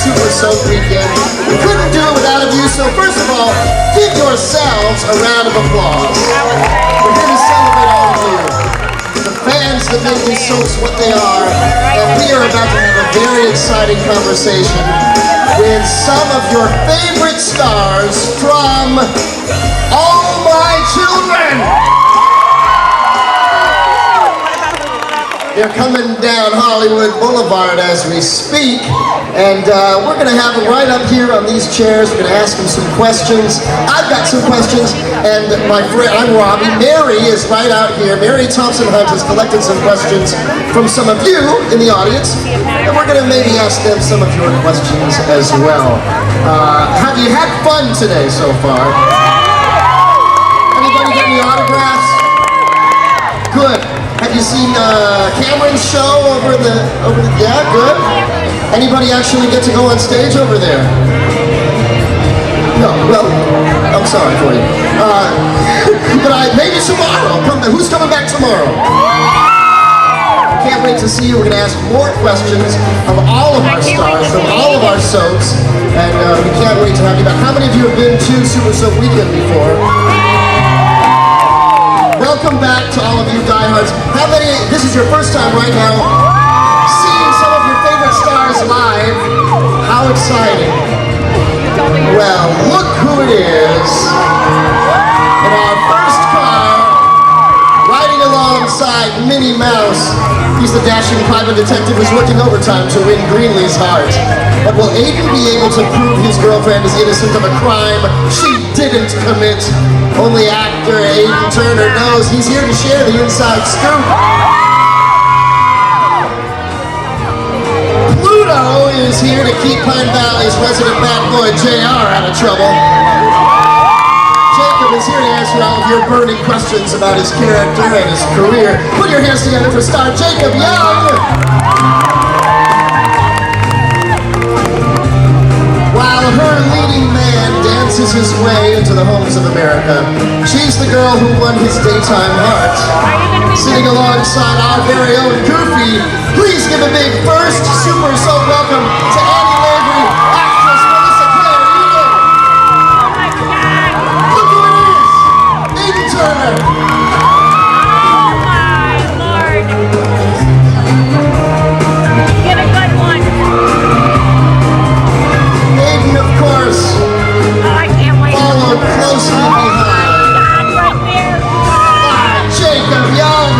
Super Soap Weekend. We couldn't do it without you, so first of all, give yourselves a round of applause. We're here to celebrate all of you, the fans that make these soaps what they are, and we are about to have a very exciting conversation with some of your favorite stars from All My Children. They're coming down Hollywood Boulevard as we speak, and we're going to have them right up here on these chairs. We're going to ask them some questions. I've got some questions, and my friend, I'm Robbie. Mary is right out here. Mary Thompson-Hunt has collected some questions from some of you in the audience, and we're going to maybe ask them some of your questions as well. Have you had fun today so far? Anybody get any autographs? Good. Have you seen Cameron's show over the, yeah, good. Anybody actually get to go on stage over there? No, well, I'm sorry for you. But maybe tomorrow. Who's coming back tomorrow? Can't wait to see you. We're going to ask more questions of all of our stars, from all of our soaps, and we can't wait to have you back. How many of you have been to Super Soap Weekend before? Welcome back to all of you diehards. How many, this is your first time right now, seeing some of your favorite stars live. How exciting. Well, look who it is. In our first car, riding alongside Minnie Mouse. He's the dashing private detective who's working overtime to win Greenlee's heart. But will Aiden be able to prove his girlfriend is innocent of a crime she didn't commit? Only actor Aiden Turner knows. He's here to share the inside scoop. Pluto is here to keep Pine Valley's resident bad boy JR out of trouble. Jacob is here to answer all of your burning questions about his character and his career. Put your hands together for star Jacob Young! While her leading man dances his way into the homes of America, she's the girl who won his daytime heart. Sitting alongside our very own Goofy, please give a big first Super Soap welcome to Annie Lavery, actress Melissa Claire Eden. Oh my God! Look who it is! Aiden Turner! Oh my Lord! Get a good one! Aiden, of course, Oh, I can't wait! followed closely Oh my behind God, right there! by Jacob Young.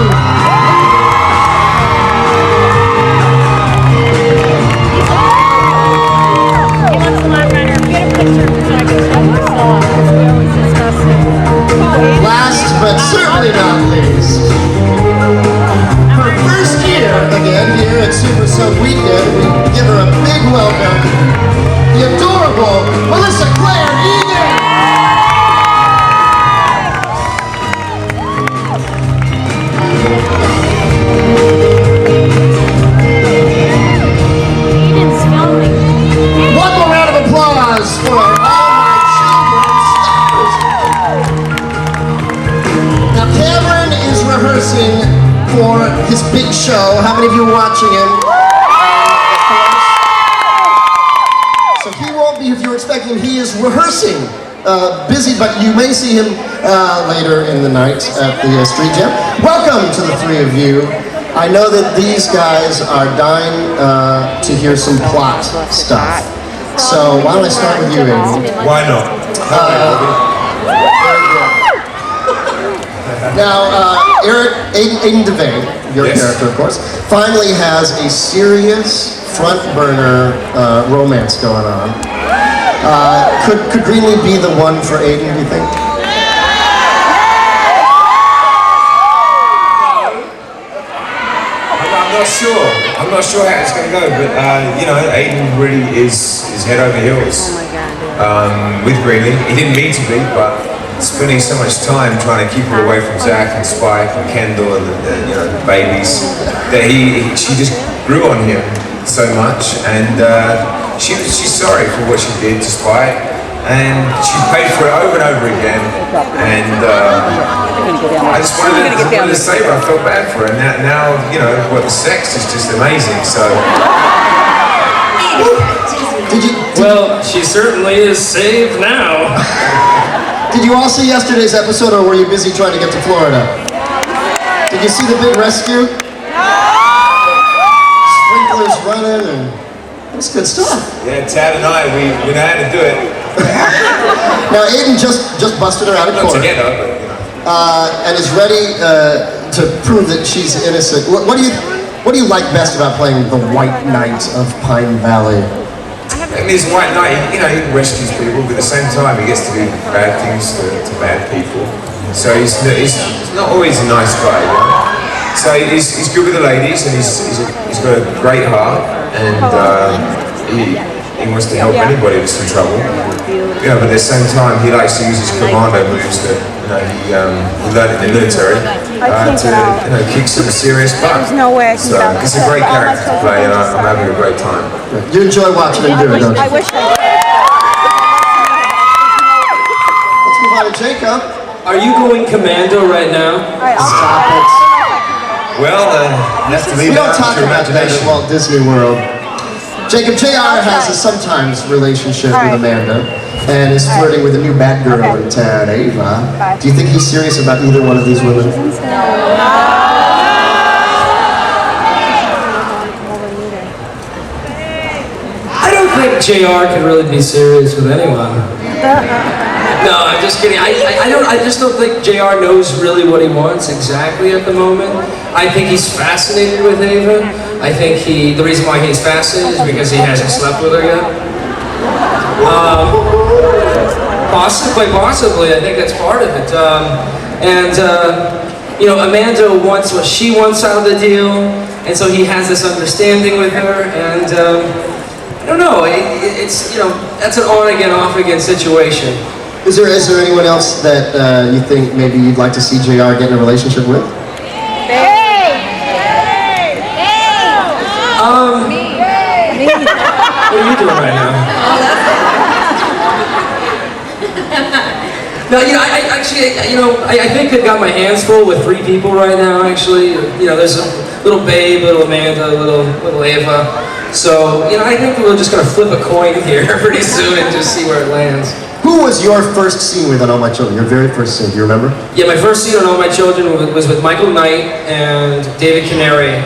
He looks a lot better. Get a picture so I can show this off, because we always discuss it. Last but certainly not least, her first year again here at Super Soap Weekend, we give her a big welcome, the adorable Melissa Claire Egan. Eden's filming. One more round of applause for All My Children stars. Now Cameron is rehearsing for his big show. How many many of you watching him. So he won't be, if you're expecting him, he is rehearsing. Busy, but you may see him later in the night at the street jam. Welcome to the three of you. I know that these guys are dying to hear some plot stuff. So why don't I start with you, Aiden? Why not? Now, Aiden DeVay, your character, of course, finally has a serious front burner romance going on. Could Greenlee be the one for Aiden, do you think? I'm not sure how it's going to go, but you know, Aiden really is head over heels with Greenlee. He didn't mean to be, but spending so much time trying to keep her away from Zach and Spike and Kendall and you know, the babies, that she just grew on him so much, and she's sorry for what she did to Spike, and she paid for it over and over again, and I just wanted to save her. I felt bad for her, and now you know, what, the sex is just amazing, so. Well, she certainly is saved now. Did you all see yesterday's episode, or were you busy trying to get to Florida? Did you see the big rescue? Sprinklers running, and it's good stuff. Yeah, Tad and I, we know how to do it. Now Aiden just busted her out of Not court, together, but you know. and is ready to prove that she's innocent. What do you like best about playing the White Knight of Pine Valley? I mean, he's a white knight, you know, he rescues people, but at the same time he gets to do bad things to bad people. So he's not always a nice guy, you know? So he's good with the ladies, and he's got a great heart, and he wants to help anybody that's in trouble. You know, but at the same time he likes to use his commando moves that, you know, he learned in the military to, you know, kick some serious butt. So it's a great character to play, and I'm having a great time. You enjoy watching him do it, don't you? I wish I did. Let's move on to Jacob. Are you going commando right now? Stop it. Well, that's to We leave don't that talk to your about that at imagination. Walt Disney World. Jacob, JR has a sometimes relationship with Amanda and is flirting with a new bad girl in town, Ava. Do you think he's serious about either one of these women? I don't think JR can really be serious with anyone. No, I'm just kidding. I just don't think JR knows really what he wants exactly at the moment. I think he's fascinated with Ava. I think the reason why he's fascinated is because he hasn't slept with her yet. Possibly, I think that's part of it. You know, Amanda wants what she wants out of the deal, and so he has this understanding with her, and I don't know, it's, you know, that's an on-again, off-again situation. Is there anyone else that you think maybe you'd like to see JR get in a relationship with? What are you doing right now? No, you know, I think I've got my hands full with 3 people right now, actually. You know, there's a little Babe, little Amanda, little Ava. So, you know, I think we're just going to flip a coin here pretty soon and just see where it lands. Who was your first scene with on All My Children? Your very first scene, do you remember? Yeah, my first scene on All My Children was with Michael Knight and David Canary,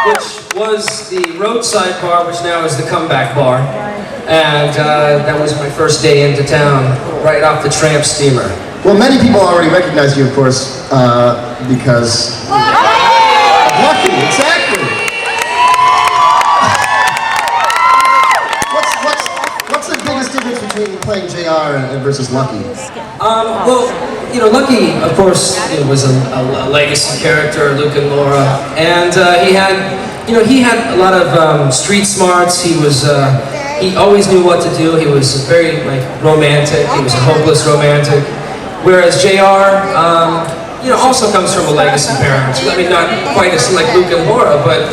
which was the roadside bar, which now is the comeback bar. And that was my first day into town, right off the tramp steamer. Well, many people already recognize you, of course, because of Lucky, exactly. What's the biggest difference between playing JR and versus Lucky? Well, you know, Lucky, of course, was a legacy character, Luke and Laura, and he had a lot of street smarts. He always knew what to do. He was very romantic. He was a hopeless romantic. Whereas JR, also comes from a legacy parent. I mean, not quite as like Luke and Laura, but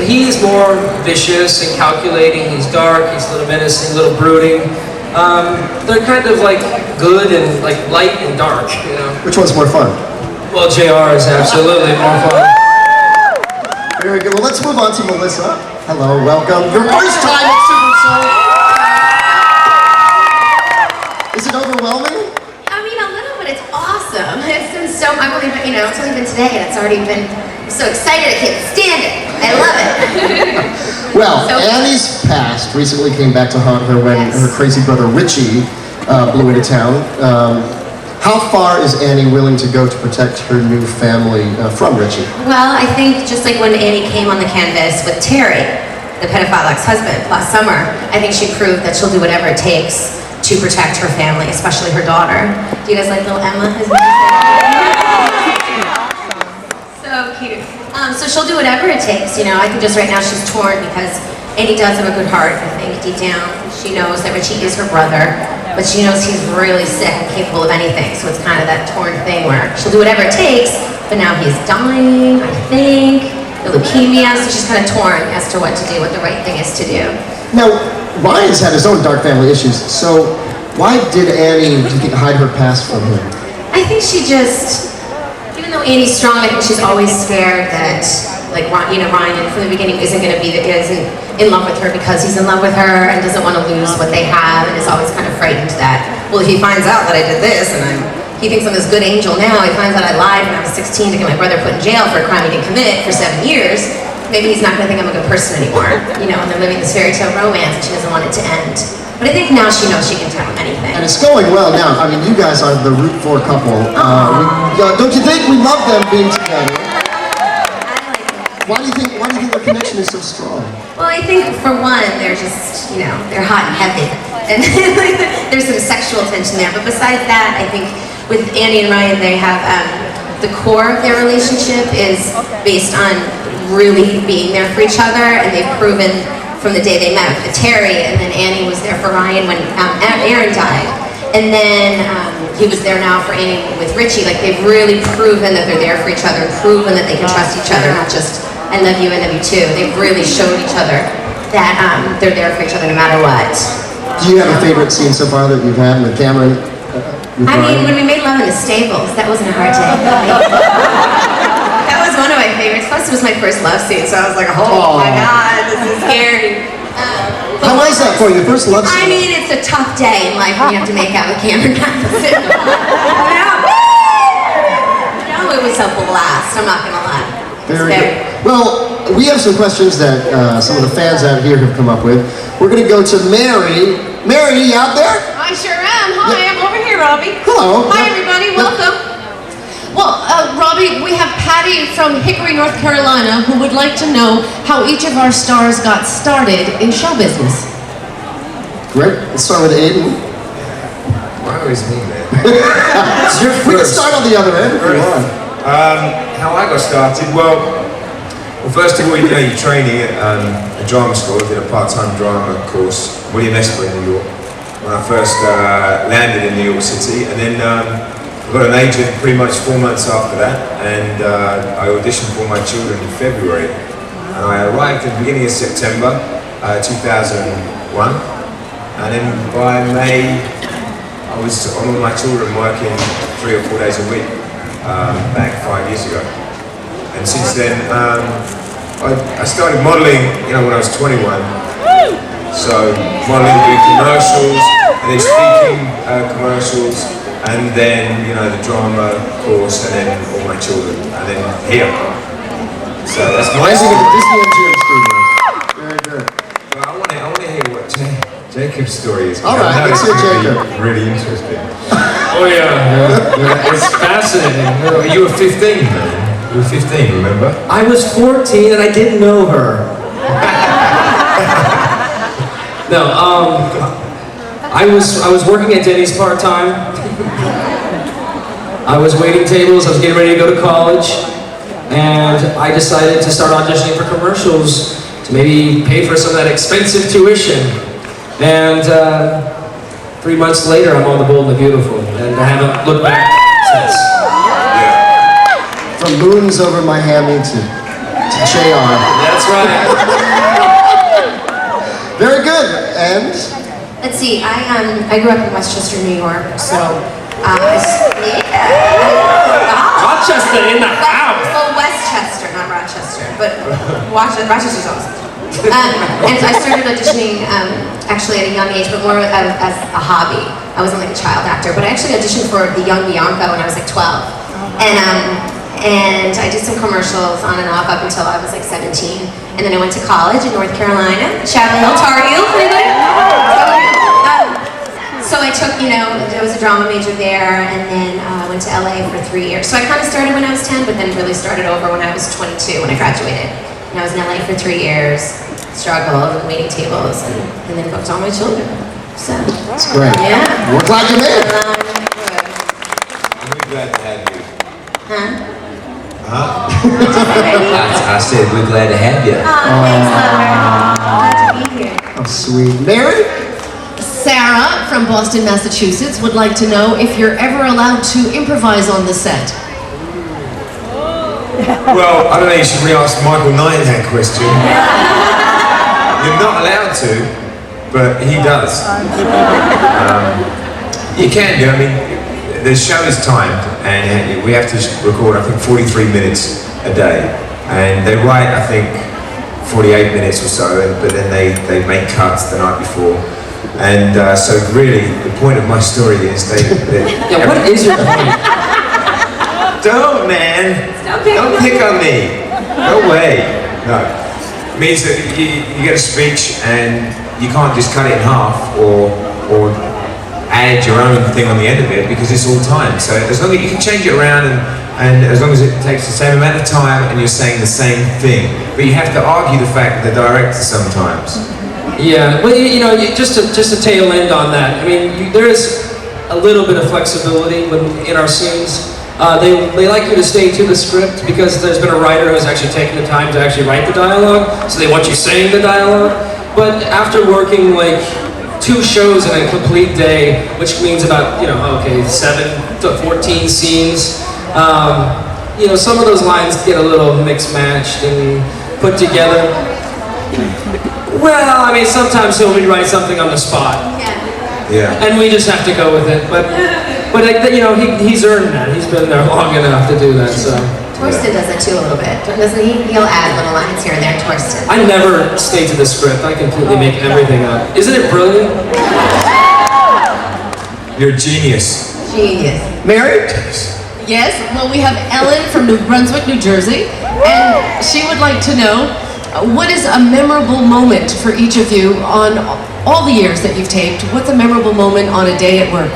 he is more vicious and calculating. He's dark. He's a little menacing, a little brooding. They're kind of like good and like light and dark. You know. Which one's more fun? Well, JR is absolutely more fun. Very good. Well, let's move on to Melissa. Hello, welcome. Your first time at Super Soul. Is it overwhelming? I mean, a little, but it's awesome. It's been so, I've only been, it's only been today, and it's already been, I'm so excited, I can't stand it. I love it. Well, So- Annie's past recently came back to haunt her when Yes. her crazy brother Richie blew into town. How far is Annie willing to go to protect her new family from Richie? Well, I think just like when Annie came on the canvas with Terry, the pedophile ex-husband, last summer, I think she proved that she'll do whatever it takes to protect her family, especially her daughter. Do you guys like little Emma? So cute. So she'll do whatever it takes, I think just right now she's torn because Annie does have a good heart, I think, deep down. She knows that Richie is her brother, but she knows he's really sick and capable of anything, so it's kind of that torn thing where she'll do whatever it takes, but now he's dying, I think, the leukemia, so she's kind of torn as to what to do, what the right thing is to do. Now, Ryan's had his own dark family issues, so why did Annie, do you think, hide her past from him? I think she just, even though Annie's strong, I think she's always scared that, like, Ryan from the beginning isn't in love with her because he's in love with her and doesn't want to lose what they have and is always kind of frightened that, well, if he finds out that I did this and he thinks I'm this good angel now, he finds out I lied when I was 16 to get my brother put in jail for a crime he didn't commit for 7 years, maybe he's not going to think I'm a good person anymore, and they're living this fairy tale romance and she doesn't want it to end. But I think now she knows she can tell him anything. And it's going well now. I mean, you guys are the Root 4 couple. Don't you think? We love them being together. Why do you think their connection is so strong? Well, I think for one, they're just, they're hot and heavy. And there's some sexual tension there. But besides that, I think with Annie and Ryan, they have, the core of their relationship is based on really being there for each other. And they've proven from the day they met with Terry, and then Annie was there for Ryan when Aaron died. And then he was there now for Annie with Richie. Like, they've really proven that they're there for each other, proven that they can trust each other, not just I love you too. They've really showed each other that they're there for each other no matter what. Do you have a favorite scene so far that you've had with Cameron? I mean, when we made love in the stables, that wasn't a hard day. That was one of my favorites. Plus, it was my first love scene, so I was like, oh my god, this is scary. How was that for you, the first love I scene? mean, it's a tough day in life when you have to make out with Cameron. No, it was a blast, I'm not gonna lie. Very good. Well, we have some questions that some of the fans out here have come up with. We're going to go to Mary. Mary, you out there? I sure am. Hi, I'm over here, Robbie. Hello. Hi, everybody. Welcome. Well, Robbie, we have Patty from Hickory, North Carolina, who would like to know how each of our stars got started in show business. Great. Let's start with Aiden. Why always me, man? It's your We can first. start on the other end. Come on. How I got started? Well, first of all, you training at a drama school. I did a part-time drama course, William Esper in New York, when I first landed in New York City. And then I got an agent pretty much 4 months after that, and I auditioned for My Children in February. And I arrived at the beginning of September 2001, and then by May, I was on with My Children working 3 or 4 days a week. Back 5 years ago, and since then I started modeling, when I was 21. So modeling, doing commercials, and then speaking commercials, and then the drama course, and then All My Children, and then here. So that's my Rising at the story. Disney MGM Studios. Very good. Well, I want to hear what Jacob's story is. All right, I know let's it's hear really, Jacob. really interesting. Oh yeah, it's fascinating. You were 15, man. You were 15, remember? I was 14 and I didn't know her. No, I was working at Denny's part-time. I was waiting tables, I was getting ready to go to college, and I decided to start auditioning for commercials to maybe pay for some of that expensive tuition. And 3 months later, I'm on The Bold and the Beautiful, and I haven't looked back since. From Moons over Miami to JR. That's right. Very good. And Let's see, I grew up in Westchester, New York, so, yeah. Rochester in the house. Well, Westchester, not Rochester, but Rochester's awesome. And I started auditioning actually at a young age, but more as a hobby. I wasn't like a child actor, but I actually auditioned for the Young Bianco when I was like 12. And I did some commercials on and off up until I was like 17. And then I went to college in North Carolina, Chapel Hill, Tar Heel, so I took, I was a drama major there, and then I went to LA for 3 years. So I kind of started when I was 10, but then really started over when I was 22, when I graduated. And I was in LA for 3 years, struggled, waiting tables, and then booked all my children. So That's great. Yeah. We're glad you made it. We're glad to have you. Huh? I said we're glad to have you. Thanks, lover. Glad to be here. Oh, sweet. Mary? Sarah from Boston, Massachusetts would like to know if you're ever allowed to improvise on the set. Well, I don't know, you should re-ask Michael Knight that question. You're not allowed to, but he does. You can do, I mean, the show is timed, and we have to record, I think, 43 minutes a day. And they write, I think, 48 minutes or so, but then they make cuts the night before. And so really, the point of my story is Yeah, what is your point? Don't, man. Don't pick on me. No way. No. It means that you get a speech and you can't just cut it in half or add your own thing on the end of it, because it's all time. So as long as you can change it around and as long as it takes the same amount of time and you're saying the same thing. But you have to argue the fact that the director sometimes. Yeah, well, just to tail end on that, I mean, there is a little bit of flexibility in our scenes. They like you to stay to the script because there's been a writer who's actually taken the time to actually write the dialogue, so they want you saying the dialogue. But after working like 2 shows in a complete day, which means about 7 to 14 scenes, some of those lines get a little mixed matched and put together. Well, I mean, sometimes he'll rewrite something on the spot. Yeah. And we just have to go with it. But he's earned that. He's been there long enough to do that. So. Torsten does it too a little bit, doesn't he? He'll add little lines here and there, Torsten. I never stay to the script. I completely make everything up. Isn't it brilliant? You're a genius. Genius. Mary? Yes, well, we have Ellen from New Brunswick, New Jersey, and she would like to know, what is a memorable moment for each of you on all the years that you've taped? What's a memorable moment on a day at work?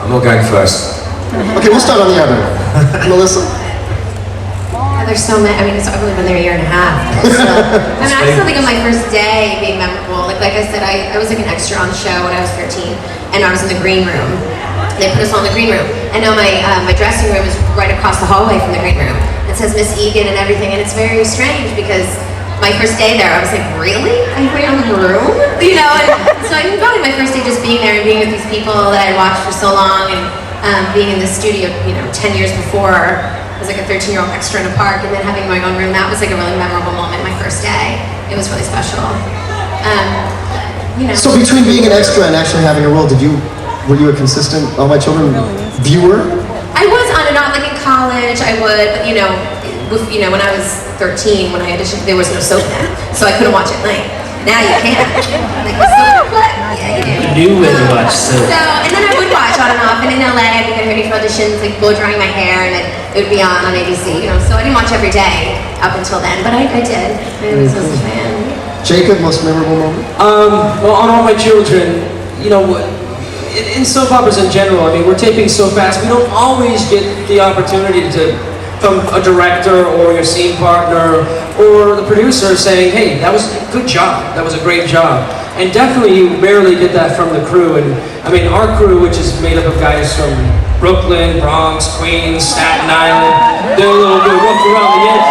I'm not going first. Okay, we'll start on the other. Melissa? There's so many. I mean, I've only been there a year and a half. So, I still think of my first day being memorable. Like I said, I was like an extra on the show when I was 13, and I was in the green room. They put us all in the green room. And now my dressing room is right across the hallway from the green room. It says Miss Egan and everything, and it's very strange because my first day there, I was like, really? I'm in the room? And so I think probably my first day just being there and being with these people that I watched for so long, and being in the studio, 10 years before, I was like a 13-year-old extra in a park, and then having my own room, that was like a really memorable moment my first day. It was really special. So between being an extra and actually having a role, were you a consistent All My Children viewer? I was on and off, like in college, I would, but when I was 13, when I auditioned, there was no soap then, so I couldn't watch at night. Now you can. Like, what? Yeah, you do. You knew when to watch soap. And then I would watch on and off, and in LA, I'd be getting ready for auditions, like blow drying my hair, and it would be on ABC, so I didn't watch every day up until then, but I did. I was a fan. Jacob, most memorable moment? Well, on All My Children, in soap operas in general, I mean, we're taping so fast, we don't always get the opportunity from a director or your scene partner or the producer saying, hey, that was a good job, that was a great job. And definitely you rarely get that from the crew. And I mean, our crew, which is made up of guys from Brooklyn, Bronx, Queens, Staten Island, they're a little bit rough around the edge,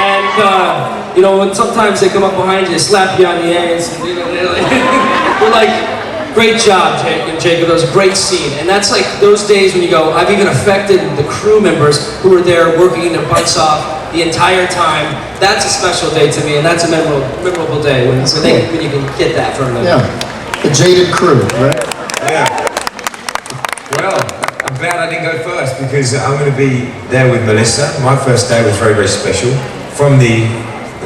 And, and sometimes they come up behind you, slap you on the ass, and we're like, great job, Jacob, that was a great scene. And that's like those days when you go, I've even affected the crew members who were there working their butts off the entire time. That's a special day to me, and that's a memorable day when you can get that from them. Yeah, the jaded crew, right? Yeah. Well, I'm glad I didn't go first because I'm going to be there with Melissa. My first day was very, very special. From the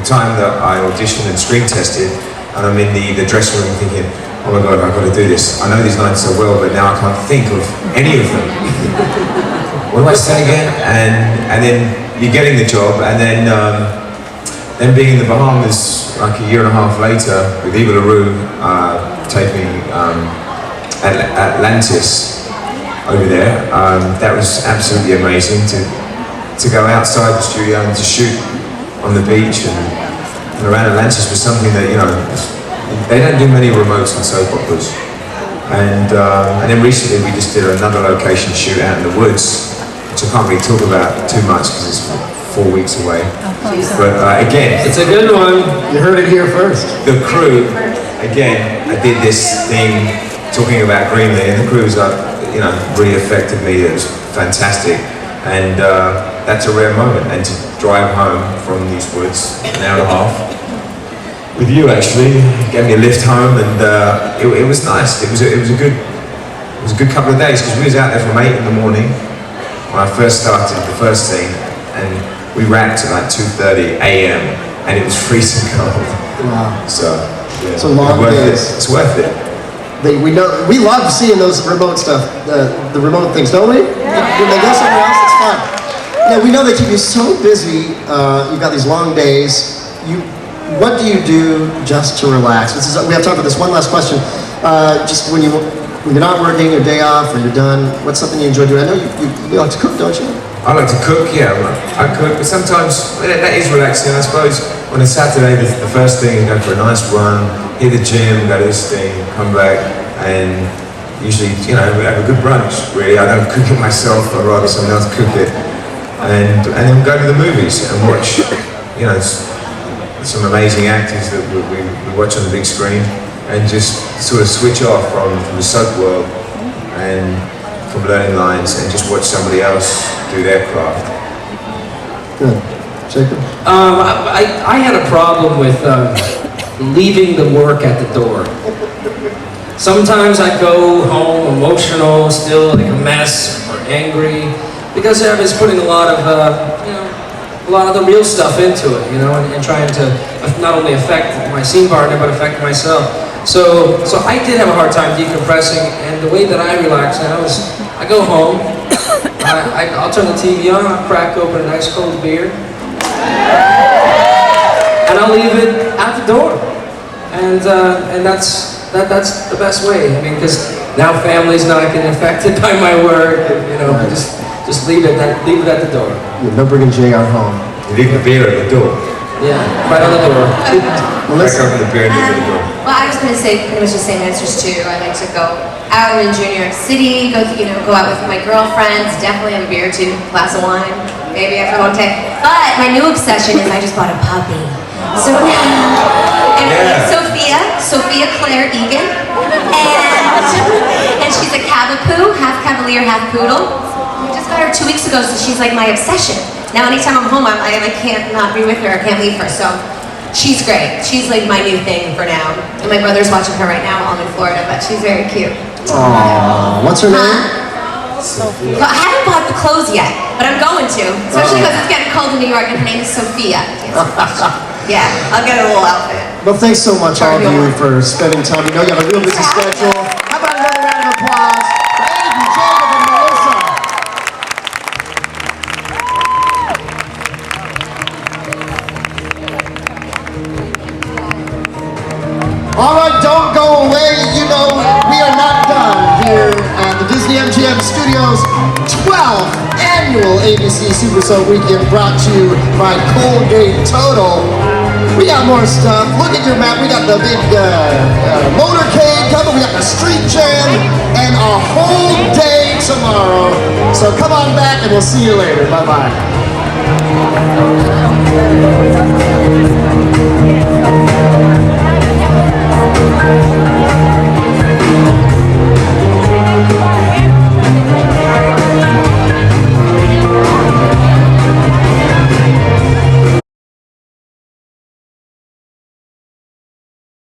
time that I auditioned and screen tested, and I'm in the dressing room thinking, oh my God, I've got to do this. I know these lines so well, but now I can't think of any of them. What do I say again? And then you're getting the job, and then being in the Bahamas like a year and a half later with Eva LaRue taping Atlantis over there. That was absolutely amazing to go outside the studio and to shoot on the beach and around Atlantis was something that, you know, they don't do many remotes in soap operas. And then recently we just did another location shoot out in the woods, which I can't really talk about too much because it's 4 weeks away. But again, it's a good one. You heard it here first. The crew, again, I did this thing talking about Greenlee, and the crew was you know, really affected me. It was fantastic, and that's a rare moment. And to drive home from these woods, an hour and a half, with you actually, gave me a lift home, and it was nice. It was a good couple of days because we was out there from 8 in the morning when I first started the first scene, and we wrapped at like 2:30 a.m. and it was freezing cold. Wow. So yeah, it's a long day. It's worth it. We love seeing those remote stuff, the remote things, don't we? Yeah. When they go somewhere else, it's fun. Yeah, we know they keep you so busy. You've got these long days. What do you do just to relax? We have time for this one last question. Just when you're not working, your day off, or you're done, what's something you enjoy doing? I know you like to cook, don't you? I like to cook, yeah. I cook, but sometimes that is relaxing. I suppose on a Saturday, the first thing is go for a nice run, hit the gym, go to this thing, come back, and usually, you know, we have a good brunch. Really, I don't cook it myself. I'd rather someone else cook it, and then go to the movies and watch, you know, some amazing actors that we watch on the big screen, and just sort of switch off from the soap world and from learning lines and just watch somebody else do their craft. Good. Jacob? I had a problem with leaving the work at the door. Sometimes I go home emotional, still like a mess or angry, because I was putting a lot of the real stuff into it, you know, and trying to not only affect my scene partner but affect myself. So I did have a hard time decompressing, and the way that I relax now is I go home, I'll turn the TV on, I'll crack open a nice cold beer, and I'll leave it at the door, and that's the best way. I mean, because now family's not getting affected by my work, and, you know, just leave it at the door. Yeah, no bringing Jay out home. You leave the beer at the door. Yeah, right on the door. Crack open the beer and leave it at the door. Well, I was going to say pretty much the same answers too. I like to go out in New York City, go out with my girlfriends, definitely have a beer or two, glass of wine, maybe after a long day. But my new obsession is I just bought a puppy. So now, and Sophia Claire Egan, and she's a Cavapoo, half Cavalier, half Poodle. We just got her 2 weeks ago, so she's like my obsession. Now anytime I'm home, I can't not be with her, I can't leave her, so she's great. She's like my new thing for now. And my brother's watching her right now while I'm in Florida, but she's very cute. Aww, what's her name? Well, I haven't bought the clothes yet, but I'm going to, especially because it's getting cold in New York and her name is Sophia. Yeah, I'll get a little outfit. Well, thanks so much, all of you, for spending time. We know you have a real busy schedule. How about another round of applause for Andy, Jacob, and Melissa? All right, don't go away. You know, we are not done here at the Disney MGM Studios 12th annual ABC Super Soap Weekend, brought to you by Colgate Total. We got more stuff. Look at your map. We got the big motorcade coming. We got the street jam and a whole day tomorrow. So come on back and we'll see you later. Bye-bye.